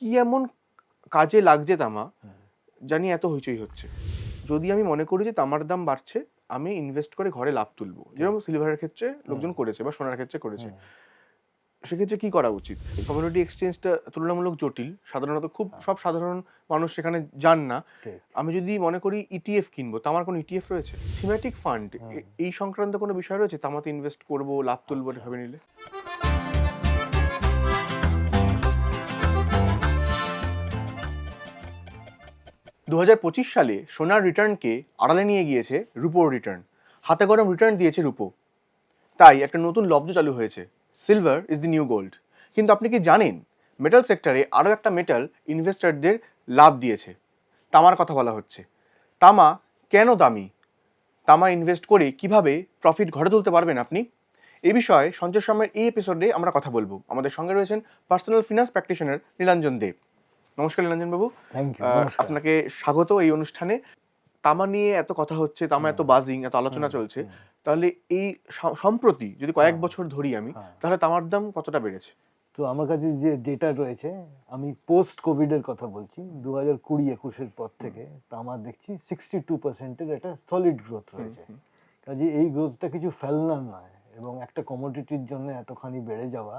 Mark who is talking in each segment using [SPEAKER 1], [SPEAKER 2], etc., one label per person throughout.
[SPEAKER 1] কি এমন কাজে লাগছে তামা জানি এত হইচই হচ্ছে? যদি আমি মনে করি যে তামার দাম বাড়ছে, আমি ইনভেস্ট করে ঘরে লাভ তুলবো, যেরকম সিলভারের ক্ষেত্রে লোকজন করেছে বা সোনার ক্ষেত্রে করেছে। সেক্ষেত্রে কি করা উচিত? কমিউনিটি এক্সচেঞ্জটা তুলনামূলক জটিল, সাধারণত খুব সব সাধারণ মানুষ সেখানে যান না। আমি যদি মনে করি ইটিএফ কিনবো, তামার কোনো ইটিএফ রয়েছে? থিমেটিক ফান্ড এই সংক্রান্ত কোনো বিষয় রয়েছে তামাতে ইনভেস্ট করবো, লাভ তুলবো ভেবে নিলে? 2025 সালে সোনার রিটার্নকে আড়ালে নিয়ে গিয়েছে রুপোর রিটার্ন। হাতে গরম রিটার্ন দিয়েছে রুপো। তাই একটা নতুন লব্ধ চালু হয়েছে, silver is the new gold. কিন্তু আপনি কি জানেন, মেটাল সেক্টরে আরও একটা মেটাল ইনভেস্টরদের লাভ দিয়েছে? তামার কথা বলা হচ্ছে। তামা কেন দামি? তামা ইনভেস্ট করে কিভাবে প্রফিট ঘরে তুলতে পারবেন আপনি? এই বিষয়ে সঞ্জয় শর্মার এই এপিসোডে আমরা কথা বলবো। আমাদের সঙ্গে রয়েছেন পার্সোনাল ফিনান্স প্র্যাকটিশনার নীলাঞ্জন দেব। নমস্কার নীলাঞ্জন বাবু। আপনাকে স্বাগত এই অনুষ্ঠানে। তামা নিয়ে এত কথা হচ্ছে, তামা এত বাজিং, এত আলোচনা চলছে, তাহলে এই সম্প্রতি যদি কয়েক বছর ধরি আমি, তাহলে তামার দাম কতটা বেড়েছে?
[SPEAKER 2] তো আমার কাছে যে ডেটা রয়েছে, আমি পোস্ট কোভিড এর কথা বলছি, 2020-21 পর থেকে তামা দেখছি 62% একটা সলিড গ্রোথ রয়েছে। কাজে এই গ্রোথটা কিছু ফেলনার নয়, এবং একটা কমোডিটির জন্য এতখানি বেড়ে যাওয়া,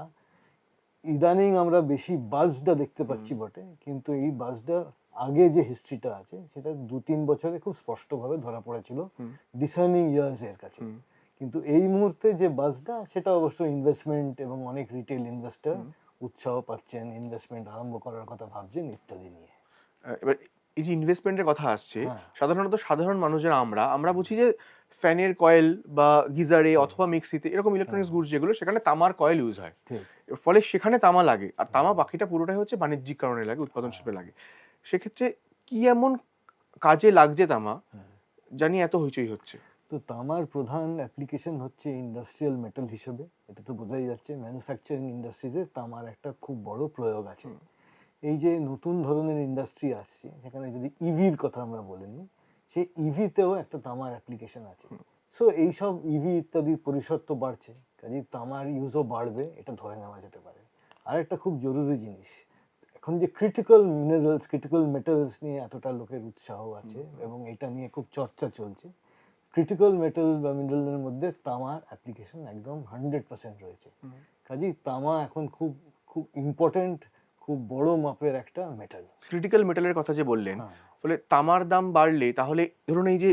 [SPEAKER 2] ইদানিং আমরা বেশি বাজটা দেখতে পাচ্ছি বটে, কিন্তু এই বাজটা আগে যে হিস্ট্রিটা আছে সেটা 2-3 বছরে খুব স্পষ্টভাবে ধরা পড়েছিল ডিসার্নিং ইয়ার্স এর কাছে। কিন্তু এই মুহূর্তে যে বাজটা, সেটা অবশ্য ইনভেস্টমেন্ট এবং অনেক রিটেল ইনভেস্টর উৎসাহ পাচ্ছেন, ইনভেস্টমেন্ট আরম্ভ করার কথা ভাবছেন ইত্যাদি নিয়ে।
[SPEAKER 1] এবার এই যে ইনভেস্টমেন্টের কথা আসছে, সাধারণত সাধারণ মানুষ যারা আমরা বুঝি যে ফ্যানের কয়েল বা গিজারে অথবা মিক্সিতে এরকম ইলেকট্রনিক্স গুডস যেগুলো, সেখানে তামার কয়েল ইউজ হয়, ফলে সেখানে তামা লাগে। আর তামা বাকিটা পুরোটাই হচ্ছে বাণিজ্যিক কারণে লাগে, উৎপাদন শিল্পে লাগে। সেক্ষেত্রে কি এমন কাজে লাগছে তামা জানি এত হইচই হচ্ছে?
[SPEAKER 2] তো তামার প্রধান অ্যাপ্লিকেশন হচ্ছে ইন্ডাস্ট্রিয়াল মেটাল হিসেবে, এটা তো বোঝাই যাচ্ছে। ম্যানুফ্যাকচারিং ইন্ডাস্ট্রিজে তামার একটা খুব বড় প্রয়োগ আছে। এই যে নতুন ধরনের ইন্ডাস্ট্রি আসছে, সেখানে যদি ইভির কথা আমরা বলে নিই, সেই ইভিতেও একটা তামার অ্যাপ্লিকেশন আছে। সো এইসব ইভি ইত্যাদির পরিসর তো বাড়ছে, কাজে তামার ইউজও বাড়বে, এটা ধরে নেওয়া যেতে পারে। আর একটা খুব জরুরি জিনিস, এখন যে ক্রিটিক্যাল মিনারেলস, ক্রিটিক্যাল মেটালস নিয়ে এতটা লোকের উৎসাহ আছে এবং এটা নিয়ে খুব চর্চা চলছে, ক্রিটিক্যাল মেটাল বা মিনারেলের মধ্যে তামার অ্যাপ্লিকেশন একদম 100% রয়েছে। কাজেই তামা এখন খুব খুব ইম্পর্টেন্ট, খুব বড় মাপের একটা মেটাল।
[SPEAKER 1] ক্রিটিক্যাল মেটালের কথা যে বললেন, ফলে তামার দাম বাড়লে তাহলে ধরুন এই যে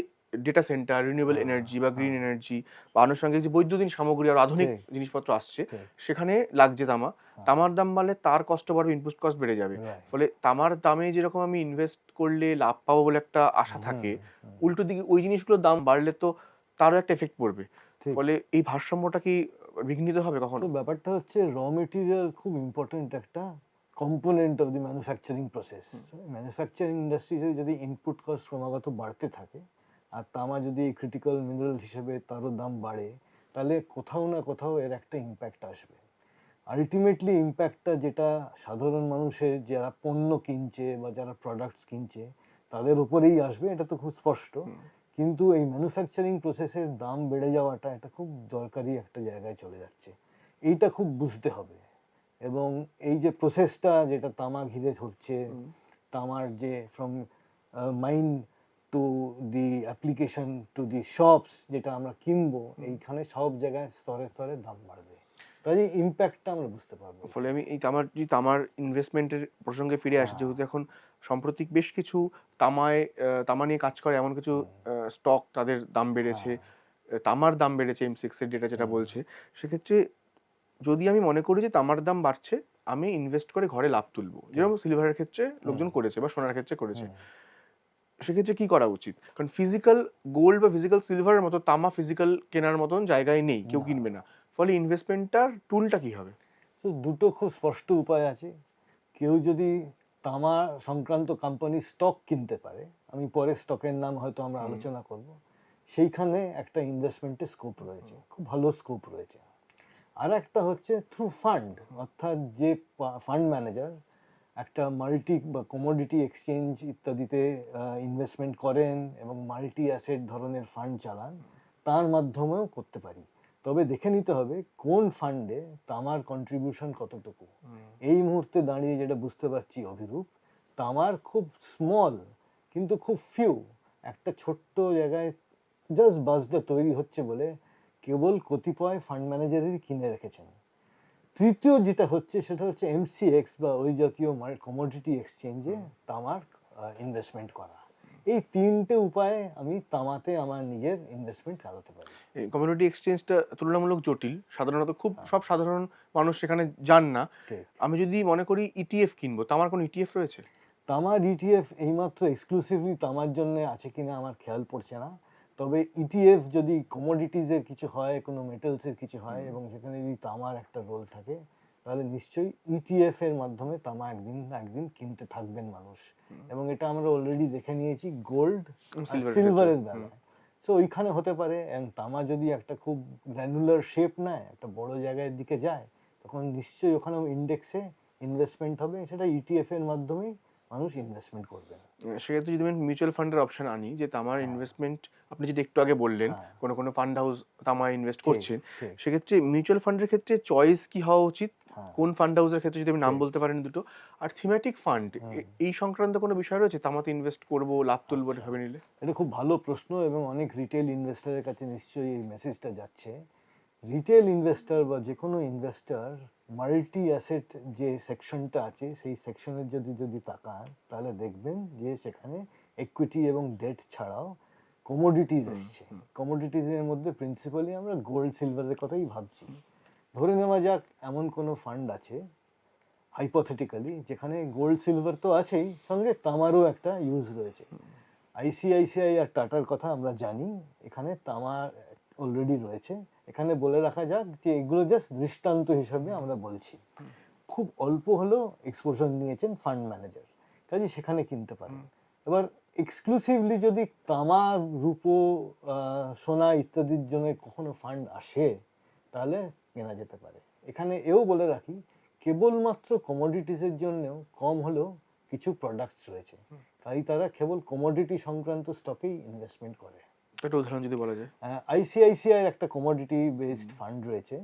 [SPEAKER 1] ডেটা সেন্টার, রিনিউয়েবল এনার্জি বা গ্রিন এনার্জি বা আনুষঙ্গিক যে বৈদ্যুতিন সামগ্রী আর আধুনিক জিনিসপত্র আসছে, সেখানে লাগছে তামা। তামার দাম বাড়লে তার কষ্ট বাড়বে, ইনপুট কস্ট বেড়ে যাবে। ফলে তামার দামে যেরকম আমি ইনভেস্ট করলে লাভ পাবো বলে একটা আশা থাকে, উল্টো দিকে ওই জিনিসগুলোর দাম বাড়লে তো তারও একটা এফেক্ট পড়বে। ফলে এই ভারসাম্যটা কি বিঘ্নিত হবে কখনো?
[SPEAKER 2] তো ব্যাপারটা হচ্ছে, র মেটেরিয়াল খুব ইম্পর্টেন্ট একটা component of the manufacturing process. Manufacturing ইন্ডাস্ট্রিজে যদি ইনপুট কস্ট ক্রমাগত বাড়তে থাকে, আর তামা যদি ক্রিটিক্যাল মিনারেল হিসেবে তারও দাম বাড়ে, তাহলে কোথাও না কোথাও এর একটা ইম্প্যাক্ট আসবে। আলটিমেটলি ইম্প্যাক্টটা যেটা সাধারণ মানুষের, যারা পণ্য কিনছে বা যারা প্রোডাক্টস কিনছে, তাদের উপরেই আসবে, এটা তো খুব স্পষ্ট। কিন্তু এই ম্যানুফ্যাকচারিং প্রসেসের দাম বেড়ে যাওয়াটা এটা খুব দরকারি একটা জায়গায় চলে যাচ্ছে, এইটা খুব বুঝতে হবে। এবং এই যে প্রসেসটা যেটা তামা ঘিরে হচ্ছে, তামার যে from mine to the application to the shops যেটা আমরা কিনবো, এইখানে সব জায়গায় স্তরে স্তরে দাম বাড়বে, তাই ইম্প্যাক্টটা আমরা বুঝতে পারবো।
[SPEAKER 1] ফলে আমি এই তামার ইনভেস্টমেন্টের প্রসঙ্গে ফিরে আসি, যেহেতু এখন সাম্প্রতিক বেশ কিছু তামা নিয়ে কাজ করে এমন কিছু স্টক, তাদের দাম বেড়েছে, তামার দাম বেড়েছে, M6 এর ডেটা যেটা বলছে। সেক্ষেত্রে যদি আমি মনে করি যে তামার দাম বাড়ছে, আমি ইনভেস্ট করে ঘরে লাভ তুলবো, যেরকম সিলভারের ক্ষেত্রে লোকজন করেছে বা সোনার ক্ষেত্রে করেছে, সেক্ষেত্রে কি করা উচিত? কারণ ফিজিক্যাল গোল্ড বা ফিজিক্যাল সিলভারের মতো তামা ফিজিক্যাল কেনার মতন জায়গায় নেই, কেউ কিনবে না। ফলে ইনভেস্টমেন্টটার টুলটা কি হবে?
[SPEAKER 2] তো দুটো খুব স্পষ্ট উপায় আছে। কেউ যদি তামা সংক্রান্ত কোম্পানি স্টক কিনতে পারে, আমি পরে স্টকের নাম হয়তো আমরা আলোচনা করব, সেইখানে একটা ইনভেস্টমেন্টের স্কোপ রয়েছে, খুব ভালো স্কোপ রয়েছে। আর একটা হচ্ছে থ্রু ফান্ড, অর্থাৎ যে ফান্ড ম্যানেজার একটা মাল্টি বা কমোডিটি এক্সচেঞ্জ ইত্যাদিতে ইনভেস্টমেন্ট করেন এবং মাল্টি অ্যাসেট ধরনের ফান্ড চালান, তার মাধ্যমেও করতে পারি। তবে দেখে নিতে হবে কোন ফান্ডে তামার কন্ট্রিবিউশন কতটুকু। এই মুহূর্তে দাঁড়িয়ে যেটা বুঝতে পারছি অভিরূপ, তামার খুব স্মল কিন্তু খুব ফিউ একটা ছোট্ট জায়গায় জাস্ট বাজটা তৈরি হচ্ছে বলে কেবল কতিপয় ফান্ড ম্যানেজারই কিনে রেখেছেন। তৃতীয় যেটা হচ্ছে সেটা হচ্ছে এমসিএক্স বা ওই জাতীয় কমোডিটি এক্সচেঞ্জে তামার ইনভেস্টমেন্ট করা। এই তিনটে উপায়ে আমি তামাতে আমার নিজের ইনভেস্টমেন্ট চালাতে পারি।
[SPEAKER 1] কমিউনিটি এক্সচেঞ্জটা তুলনামূলক জটিল, সাধারণত খুব
[SPEAKER 2] হ্যাঁ।
[SPEAKER 1] সব সাধারণ মানুষ সেখানে যান না।
[SPEAKER 2] ঠিক।
[SPEAKER 1] আমি যদি মনে করি ইটিএফ কিনবো, তো আমার কোনো ইটিএফ রয়েছে?
[SPEAKER 2] তামার ইটিএফ এইমাত্র এক্সক্লুসিভলি তামার জন্য আছে কিনা আমার খেয়াল পড়ছে না, তবে ইটিএফ যদি কমোডিটিজের কিছু হয়, কোনো মেটালসের কিছু হয় এবং সেখানে যদি তামার একটা রোল থাকে, তাহলে নিশ্চয়ই ইটিএফ এর মাধ্যমে তামা একদিন না একদিন কিনতে থাকবেন মানুষ। এবং এটা আমরা অলরেডি দেখে নিয়েছি গোল্ড আর
[SPEAKER 1] Silver এর
[SPEAKER 2] সিলভারের
[SPEAKER 1] ক্ষেত্রে।
[SPEAKER 2] বেলায়। সো ওইখানে হতে পারে, এবং তামা যদি একটা খুব গ্র্যানুলার শেপ নেয়, একটা বড় জায়গার দিকে যায়, তখন নিশ্চয়ই ওখানেও ইন্ডেক্সে ইনভেস্টমেন্ট হবে, সেটা ইটিএফ এর মাধ্যমেই মানুষ ইনভেস্টমেন্ট করবেন।
[SPEAKER 1] সেক্ষেত্রে যদি আমি মিউচুয়াল ফান্ডের অপশন আনি, যে তামার
[SPEAKER 2] হ্যাঁ।
[SPEAKER 1] ইনভেস্টমেন্ট আপনি যদি একটু আগে বললেন
[SPEAKER 2] হ্যাঁ।
[SPEAKER 1] কোনো কোনো ফান্ড হাউস তামায় ইনভেস্ট
[SPEAKER 2] ঠিক,
[SPEAKER 1] করছেন,
[SPEAKER 2] ঠিক।
[SPEAKER 1] সেক্ষেত্রে মিউচুয়াল ফান্ডের ক্ষেত্রে চয়েস কি হওয়া উচিত?
[SPEAKER 2] হ্যাঁ।
[SPEAKER 1] কোন ফান্ড হাউসের ক্ষেত্রে যদি আমি নাম
[SPEAKER 2] ঠিক।
[SPEAKER 1] বলতে পারেন দুটো, আর থিমেটিক ফান্ড এই সংক্রান্ত কোনো বিষয় রয়েছে তামাতে ইনভেস্ট করবো, লাভ তুলবো
[SPEAKER 2] আচ্ছা।
[SPEAKER 1] ভেবে নিলে?
[SPEAKER 2] এটা খুব ভালো প্রশ্ন এবং অনেক রিটেল ইনভেস্টরের কাছে নিশ্চয়ই এই মেসেজটা যাচ্ছে। রিটেল ইনভেস্টর বা যে কোনো ইনভেস্টর মাল্টি অ্যাসেট যে সেকশনটা আছে সেই সেকশনের যদি তাকান, তাহলে দেখবেন যে সেখানে ইকুইটি এবং ডেট ছাড়াও কমোডিটিজ এসছে। কমোডিটিজের মধ্যে প্রিন্সিপালি আমরা গোল্ড সিলভারের কথাই ভাবছি। ধরে নেওয়া যাক এমন কোনো ফান্ড আছে হাইপোথেটিক্যালি যেখানে গোল্ড সিলভার তো আছেই, সঙ্গে তামারও একটা ইউজ রয়েছে। আইসিআইসিআই আর টাটার কথা আমরা জানি, এখানে তামা অলরেডি রয়েছে। এখানে বলে রাখা যাক যে এগুলো জাস্ট দৃষ্টান্ত হিসাবে আমরা বলছি। খুব অল্প হলেও এক্সপোজার নিয়েছেন ফান্ড ম্যানেজার, কাজে সেখানে কিনতে পারেন। এবার এক্সক্লুসিভলি যদি তামা, রূপো, সোনা ইত্যাদির জন্য কখনো ফান্ড আসে, তাহলে কেনা যেতে পারে। এখানে এও বলে রাখি, কেবলমাত্র কমোডিটিসের জন্যও কম হলেও কিছু প্রোডাক্টস রয়েছে, তাই তারা কেবল কমোডিটি সংক্রান্ত স্টকেই ইনভেস্টমেন্ট করে।
[SPEAKER 1] একটা উদাহরণ যদি বলা যায়।
[SPEAKER 2] আইসিআইসিআই একটা কমোডিটি বেসড ফান্ড রয়েছে।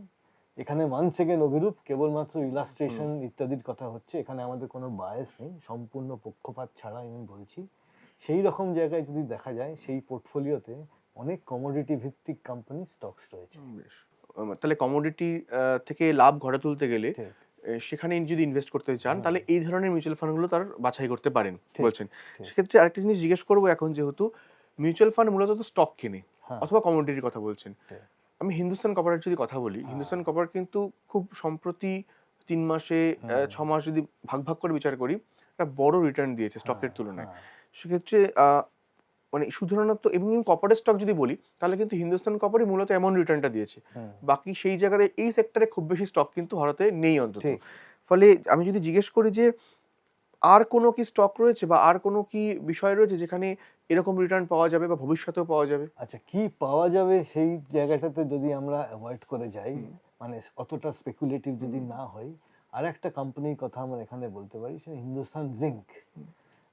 [SPEAKER 2] এখানে ওয়ান্স এগেন অভিরূপ কেবলমাত্র ইলাস্ট্রেশন ইত্যাদির কথা হচ্ছে, এখানে আমাদের কোনো বায়াস নেই, সম্পূর্ণ পক্ষপাত ছাড়া আমি বলছি। সেই রকম জায়গায় যদি দেখা যায়, সেই পোর্টফোলিওতে অনেক কমোডিটি ভিত্তিক কোম্পানি স্টকস রয়েছে।
[SPEAKER 1] বেশ। তাহলে কমোডিটি থেকে লাভ ঘরে তুলতে গেলে
[SPEAKER 2] ঠিক।
[SPEAKER 1] সেখানে যদি ইনভেস্ট করতে চান, তাহলে এই ধরনের মিউচুয়াল ফান্ডগুলো তার বাছাই করতে পারেন
[SPEAKER 2] ঠিক,
[SPEAKER 1] বলছেন।
[SPEAKER 2] ঠিক।
[SPEAKER 1] সেক্ষেত্রে আরেকটা জিনিস জিজ্ঞেস করবো, এখন যেহেতু মিউচুয়াল ফান্ড মূলত তো স্টক কেনে
[SPEAKER 2] হ্যাঁ।
[SPEAKER 1] অথবা কমোডিটির কথা বলছেন,
[SPEAKER 2] ঠিক।
[SPEAKER 1] আমি হিন্দুস্তান কপারের যদি কথা বলি, হিন্দুস্তান কপার কিন্তু খুব সম্প্রতি 3 মাসে 6 মাস যদি ভাগ ভাগ করে বিচার করি, একটা বড় রিটার্ন দিয়েছে স্টকের তুলনায়। সেক্ষেত্রে মানে শুধুমাত্র এবং কপারের স্টক যদি বলি, তাহলে কিন্তু হিন্দুস্তান কপারই মূলত এমন রিটার্নটা দিয়েছে। বাকি সেই জায়গাতে এই সেক্টরে খুব বেশি স্টক কিন্তু ভারতে নেই অন্তত।
[SPEAKER 2] ঠিক।
[SPEAKER 1] ফলে আমি যদি জিজ্ঞেস করি যে আর কোনো কি স্টক রয়েছে বা আর কোনো কি বিষয় রয়েছে যেখানে এরকম রিটার্ন পাওয়া যাবে বা ভবিষ্যতেও পাওয়া যাবে?
[SPEAKER 2] আচ্ছা, কি পাওয়া যাবে সেই জায়গাটাতে যদি আমরা অ্যাভয়েড করে যাই, মানে অতটা স্পেকুলেটিভ যদি না হই, আর একটা কোম্পানির কথা আমরা এখানে বলতে পারি, সেটা হিন্দুস্তান জিঙ্ক।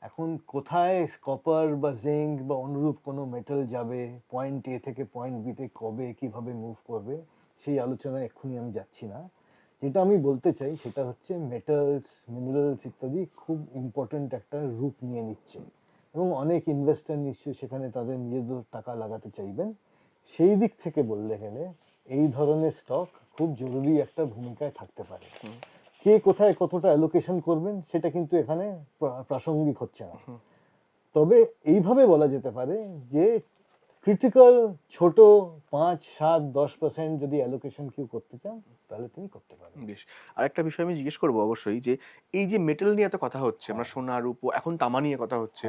[SPEAKER 2] এখন কোথায় কপার বা জিঙ্ক বা অনুরূপ কোনো মেটাল যাবে, পয়েন্ট এ থেকে পয়েন্ট বি তে কবে কিভাবে মুভ করবে, সেই আলোচনায় এক্ষুনি আমি যাচ্ছি না। যেটা আমি বলতে চাই সেটা হচ্ছে মেটালস, মিনারেলস ইত্যাদি খুব ইম্পর্টেন্ট একটা রূপ নিয়ে নিচ্ছে এবং অনেক ইনভেস্টর নিশ্চয়ই সেখানে তাদের নিজেদের টাকা লাগাতে চাইবেন। সেই দিক থেকে বলতে গেলে এই ধরনের স্টক খুব জরুরি একটা ভূমিকায় থাকতে পারে। কে কোথায় কতটা অ্যালোকেশন করবেন সেটা কিন্তু এখানে প্রাসঙ্গিক হচ্ছে না। তবে এইভাবে বলা যেতে পারে যে ক্রিটিক্যাল ছোট 5, 7, 10% যদি অ্যালোকেশন কেউ করতে চান, তাহলে তিনি করতে পারেন।
[SPEAKER 1] বেশ। আরেকটা বিষয় আমি জিজ্ঞেস করবো অবশ্যই, যে এই যে মেটাল নিয়ে এত কথা হচ্ছে, আমরা সোনা, রূপো, এখন তামা নিয়ে কথা হচ্ছে,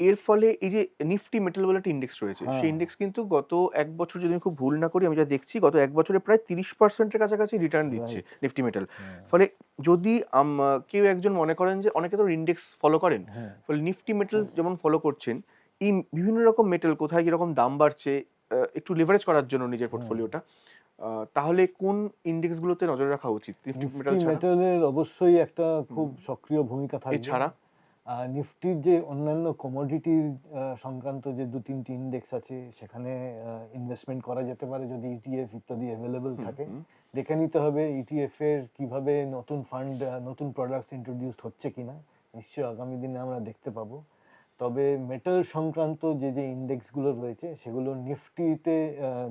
[SPEAKER 1] এর ফলে এই যে নিফটি মেটাল বলে একটা ইন্ডেক্স রয়েছে, সেই ইন্ডেক্স কিন্তু গত 1 বছর, যদি আমি খুব ভুল না করি, আমি যা দেখছি গত 1 বছরে প্রায় 30% এর কাছাকাছি রিটার্ন দিচ্ছে নিফটি মেটাল। ফলে যদি কেউ একজন মনে করেন যে অনেকে তো ইন্ডেক্স ফলো করেন, ফলে নিফটি মেটাল যেমন ফলো করছেন, এই বিভিন্ন রকম মেটাল কোথায় কিরকম দাম বাড়ছে একটু লেভারেজ করার জন্য নিজের পোর্টফোলিওটা, তাহলে কোন ইন্ডেক্স গুলোতে নজর রাখা উচিত? নিফটি
[SPEAKER 2] নিফটি
[SPEAKER 1] মেটাল ছাড়া?
[SPEAKER 2] মেটালের অবশ্যই একটা খুব সক্রিয় ভূমিকা থাকবে।
[SPEAKER 1] এছাড়া?
[SPEAKER 2] নিফটির যে অন্যান্য কমোডিটির সংক্রান্ত যে 2-3টি ইন্ডেক্স আছে সেখানে ইনভেস্টমেন্ট করা যেতে পারে যদি ইটিএফ ইত্যাদি অ্যাভেলেবল থাকে। দেখে নিতে হবে ইটিএফ এর কিভাবে নতুন ফান্ড নতুন প্রোডাক্টস ইন্ট্রোডিউসড হচ্ছে কিনা, নিশ্চয়ই আগামী দিনে আমরা দেখতে পাবো। তবে মেটাল সংক্রান্ত যে যে ইন্ডেক্সগুলো রয়েছে সেগুলো নিফটিতে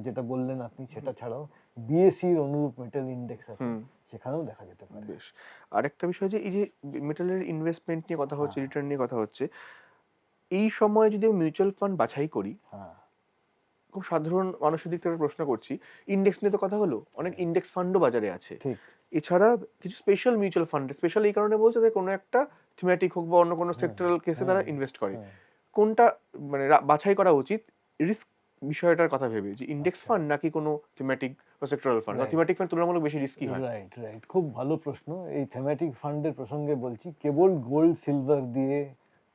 [SPEAKER 2] যেটা বললেন আপনি সেটা ছাড়াও বিএসসির অনুরূপ মেটাল ইন্ডেক্স আছে, সেখানেও দেখা যেতে পারে।
[SPEAKER 1] বেশ। আরেকটা বিষয় যে এই যে মেটালের ইনভেস্টমেন্ট নিয়ে কথা হচ্ছে, রিটার্ন নিয়ে কথা হচ্ছে, এই সময় যদি আমি মিউচুয়াল ফান্ড বাছাই করি,
[SPEAKER 2] হ্যাঁ,
[SPEAKER 1] খুব সাধারণ মানুষের দিক থেকে প্রশ্ন করছি, ইন্ডেক্স নিয়ে তো কথা হলো, অনেক ইন্ডেক্স ফান্ডও বাজারে আছে।
[SPEAKER 2] ঠিক।
[SPEAKER 1] এছাড়া কিছু স্পেশাল মিউচুয়াল ফান্ড, স্পেশাল এই কারণে বলছে যে কোনো একটা থিমেটিক হোক বা অন্য কোনো সেক্টরাল কেসে তারা ইনভেস্ট করে। কোনটা মানে বাছাই করা উচিত রিস্ক বিষয়টার কথা ভেবে, যে ইন্ডেক্স ফান্ড নাকি কোনো থিমেটিক বা সেক্টরাল ফান্ড? থিমেটিক ফান্ড তুলনামূলক বেশি রিস্কি হয়।
[SPEAKER 2] রাইট, রাইট, খুব ভালো প্রশ্ন। এই থেমেটিক ফান্ডের প্রসঙ্গে বলছি, কেবল গোল্ড সিলভার দিয়ে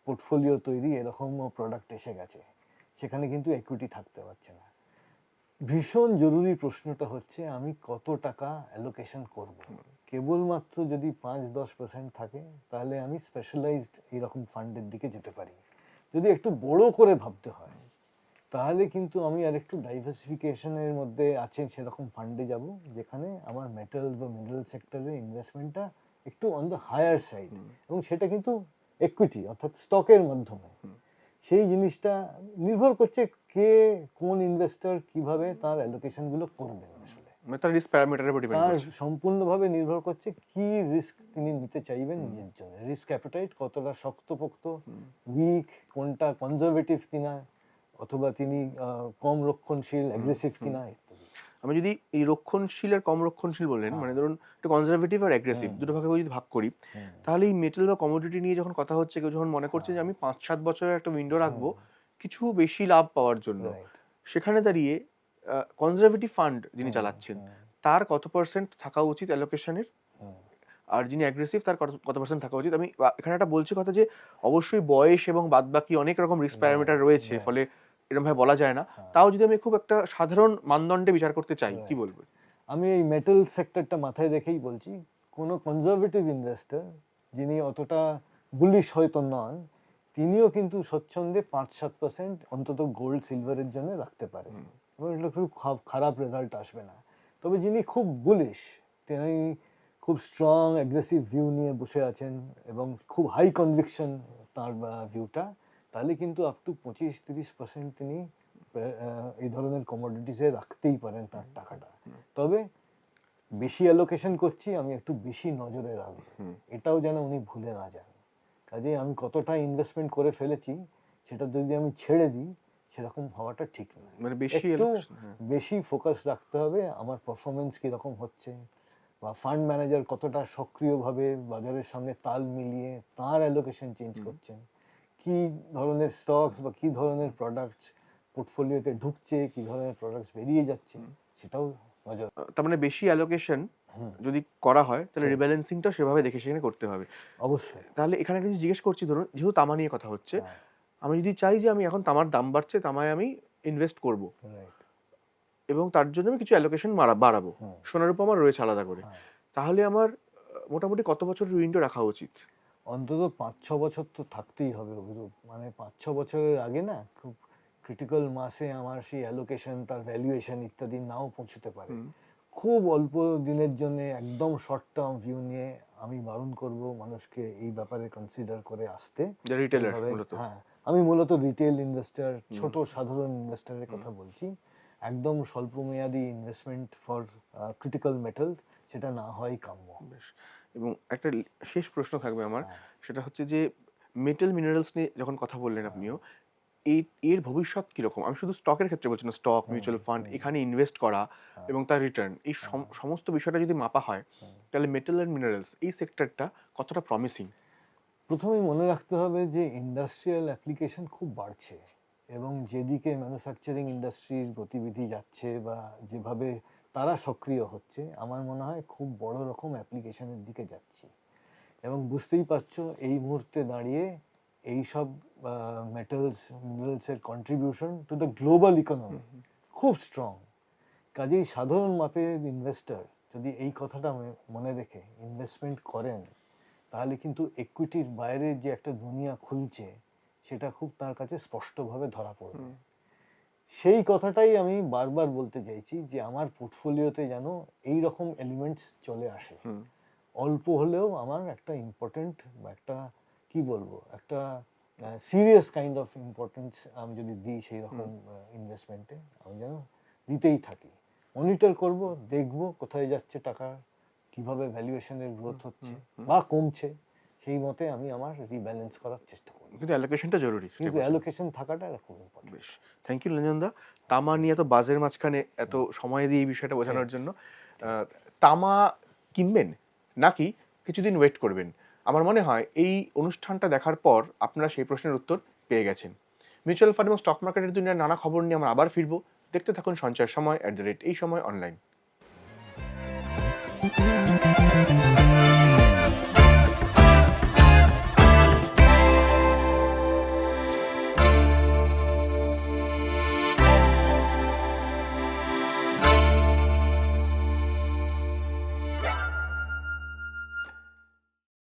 [SPEAKER 2] পোর্টফোলিও তৈরি এরকমও প্রোডাক্ট এসে গেছে, সেখানে কিন্তু ইকুইটি থাকতে পারছে না। ভীষণ জরুরি প্রশ্নটা হচ্ছে আমি কত টাকা অ্যালোকেশন করব। কেবলমাত্র যদি 5-10% থাকে তাহলে আমি স্পেশালাইজড এরকম ফান্ডের দিকে যেতে পারি। যদি একটু বড় করে ভাবতে হয় তাহলে কিন্তু আমি আর একটু ডাইভার্সিফিকেশনের মধ্যে আছেন সেরকম ফান্ডে যাব, যেখানে আমার মেটাল বা মিনারেল সেক্টরে ইনভেস্টমেন্টটা একটু অন দ্য হায়ার সাইড, এবং সেটা কিন্তু ইকুইটি অর্থাৎ স্টকের মাধ্যমে। সেই জিনিসটা নির্ভর করছে কে কোন ইনভেস্টর কিভাবে তার অ্যালোকেশন গুলো করবেন। আসলে
[SPEAKER 1] মানে তার রিস্ক প্যারামিটারের উপর ডিপেন্ড
[SPEAKER 2] তার
[SPEAKER 1] করছে।
[SPEAKER 2] সম্পূর্ণভাবে নির্ভর করছে কি রিস্ক তিনি নিতে চাইবেন নিজের জন্য, রিস্ক অ্যাপেটাইট কতটা শক্তপোক্ত, উইক, কোনটা কনজারভেটিভ কিনা, অথবা তিনি কম রক্ষণশীল অ্যাগ্রেসিভ কিনা ইত্যাদি।
[SPEAKER 1] আমি যদি এই রক্ষণশীল আর কম রক্ষণশীল বললেন, মানে ধরুন একটা কনজারভেটিভ আর অ্যাগ্রেসিভ দুটো ভাগে যদি ভাগ করি, তাহলে এই মেটাল বা কমোডিটি নিয়ে যখন কথা হচ্ছে, কেউ যখন মনে করছে যে আমি 5-7 বছরের একটা উইন্ডো রাখবো কিছু বেশি লাভ পাওয়ার জন্য, সেখানে দাঁড়িয়ে কনজারভেটিভ ফান্ড যিনি চালাচ্ছেন তার কত পার্সেন্ট থাকা উচিত অ্যালোকেশনের, আর যিনি অ্যাগ্রেসিভ তার কত পার্সেন্ট থাকা উচিত? আমি এখানে একটা বলছি কথা যে অবশ্যই বয়স এবং বাদবাকি অনেক রকম রিস্ক প্যারামিটার রয়েছে, ফলে এরকম ভাবে বলা যায় না। তাও যদি আমি খুব একটা সাধারণ মানদণ্ডে বিচার করতে চাই, কি বলবো?
[SPEAKER 2] আমি এই মেটাল সেক্টরটা মাথায় রেখেই বলছি, কোনো কনজারভেটিভ ইনভেস্টর যিনি অতটা বুলিশ হয়তো নন, তিনিও কিন্তু স্বচ্ছন্দে 5-7% অন্তত গোল্ড সিলভারের জন্য রাখতে পারে, এবং এটা খুব খারাপ রেজাল্ট আসবে না। তবে যিনি খুব বুলিশ, তিনি খুব স্ট্রং অ্যাগ্রেসিভ ভিউ নিয়ে বসে আছেন এবং খুব হাই কনভিকশন তার ভিউটা, তাহলে কিন্তু আপ টু 25-30% তিনি এই ধরনের কমোডিটিসে রাখতেই পারেন তার টাকাটা। তবে বেশি অ্যালোকেশন করছি, আমি একটু বেশি নজরে রাখবো, এটাও যেন উনি ভুলে না যান। কাজেই আমি কতটা ইনভেস্টমেন্ট করে ফেলেছি সেটা যদি আমি ছেড়ে দিই, সেরকম হওয়াটা ঠিক না।
[SPEAKER 1] মানে বেশি
[SPEAKER 2] একটু বেশি ফোকাস রাখতে হবে আমার পারফরমেন্স কিরকম হচ্ছে, বা ফান্ড ম্যানেজার কতটা সক্রিয়ভাবে বাজারের সঙ্গে তাল মিলিয়ে তার অ্যালোকেশন চেঞ্জ করছেন, কি ধরনের স্টকস বা কি ধরনের প্রোডাক্টস পোর্টফোলিওতে ঢুকছে, কি ধরনের প্রোডাক্টস বেরিয়ে যাচ্ছে, সেটাও নজর।
[SPEAKER 1] তার মানে বেশি অ্যালোকেশন যদি করা হয় তাহলে রিব্যালেন্সিংটা সেভাবে দেখে সেখানে করতে হবে
[SPEAKER 2] অবশ্যই।
[SPEAKER 1] তাহলে এখানে একটা জিজ্ঞেস করছি, ধরুন যেহেতু তামা নিয়ে কথা হচ্ছে, আমি যদি চাই যে আমি এখন তামার দাম বাড়ছে, তামায় আমি ইনভেস্ট করব, এবং তার জন্য আমি কিছু অ্যালোকেশন বাড়াবো, সোনার উপর আমার রয়েছে আলাদা করে, তাহলে আমার মোটামুটি কত বছরের উইন্ডো রাখা উচিত?
[SPEAKER 2] অন্তত 5-6 বছর তো থাকতেই হবে অভিরূপ। মানে 5-6 বছরের আগে না খুব ক্রিটিক্যাল মাসে আমার সেই অ্যালোকেশন, তার ভ্যালুয়েশন ইত্যাদি নাও পৌঁছতে পারে। খুব অল্প দিনের জন্য একদম শর্ট টার্ম ভিউ নিয়ে আমি বারণ করব মানুষকে এই ব্যাপারে কনসিডার করে আসতে। হ্যাঁ, আমি মূলত রিটেল ইনভেস্টর, ছোট সাধারণ ইনভেস্টরের কথা বলছি। একদম স্বল্পমেয়াদী ইনভেস্টমেন্ট ফর ক্রিটিক্যাল মেটাল সেটা না হয় কাম্য।
[SPEAKER 1] এবং একটা শেষ প্রশ্ন থাকবে আমার, সেটা হচ্ছে যে মেটাল মিনারেলস নিয়ে যখন কথা বললেন আপনিও, এর ভবিষ্যৎ কিরকম? আমি শুধু স্টকের ক্ষেত্রে বলছি না, স্টক, মিউচুয়াল ফান্ড, এখানে ইনভেস্ট করা এবং তার রিটার্ন, এই সমস্ত বিষয়টা যদি মাপা হয়, তাহলে মেটাল অ্যান্ড মিনারেলস এই সেক্টরটা কতটা প্রমিসিং?
[SPEAKER 2] প্রথমেই মনে রাখতে হবে যে ইন্ডাস্ট্রিয়াল অ্যাপ্লিকেশন খুব বাড়ছে, এবং যেদিকে ম্যানুফ্যাকচারিং ইন্ডাস্ট্রির গতিবিধি যাচ্ছে বা যেভাবে তারা সক্রিয় হচ্ছে, আমার মনে হয় খুব বড় রকম অ্যাপ্লিকেশনের দিকে যাচ্ছি। এবং বুঝতেই পারছো এই মুহূর্তে দাঁড়িয়ে এইসব মেটালস মিনারেলসের contribution to the global economy খুব স্ট্রং। কাজেই সাধারণ মাপের ইনভেস্টর যদি এই কথাটা মনে রেখে ইনভেস্টমেন্ট করেন, তাহলে কিন্তু ইকুইটির বাইরে যে একটা দুনিয়া খুলছে সেটা খুব তার কাছে স্পষ্টভাবে ধরা পড়বে। সেই কথাটাই আমি বারবার বলতে চাইছি যে আমার পোর্টফোলিওতে যেন এই রকম এলিমেন্টস চলে আসে। অল্প হলেও আমার একটা ইম্পর্টেন্ট বা একটা কি বলবো একটা সিরিয়াস কাইন্ড অফ ইম্পর্টেন্স আমি যদি দিই সেই রকম ইনভেস্টমেন্টে আমি যেন দিতেই থাকি। মনিটর করব, দেখব কোথায় যাচ্ছে টাকা, কিভাবে ভ্যালুয়েশনের গ্রোথ হচ্ছে বা কমছে, সেই মতে আমি আমার রিব্যালেন্স করার চেষ্টা করব।
[SPEAKER 1] কিন্তু অ্যালোকেশনটা জরুরি,
[SPEAKER 2] কিন্তু অ্যালোকেশন থাকাটা খুব ইম্পর্টেন্ট।
[SPEAKER 1] বেশ, থ্যাংক ইউ নিরঞ্জনদা তামা নিয়ে এত বাজের মাঝখানে এত সময় দিয়ে এই বিষয়টা বোঝানোর জন্য। তামা কিনবেন নাকি কিছুদিন ওয়েট করবেন? আমার মনে হয় এই অনুষ্ঠানটা দেখার পর আপনারা সেই প্রশ্নের উত্তর পেয়ে গেছেন। মিউচুয়াল ফান্ড এবং স্টক মার্কেটের দুনিয়ার নানা খবর নিয়ে আমরা আবার ফিরবো। দেখতে থাকুন সঞ্চয়ের সময় @ এই সময় অনলাইন।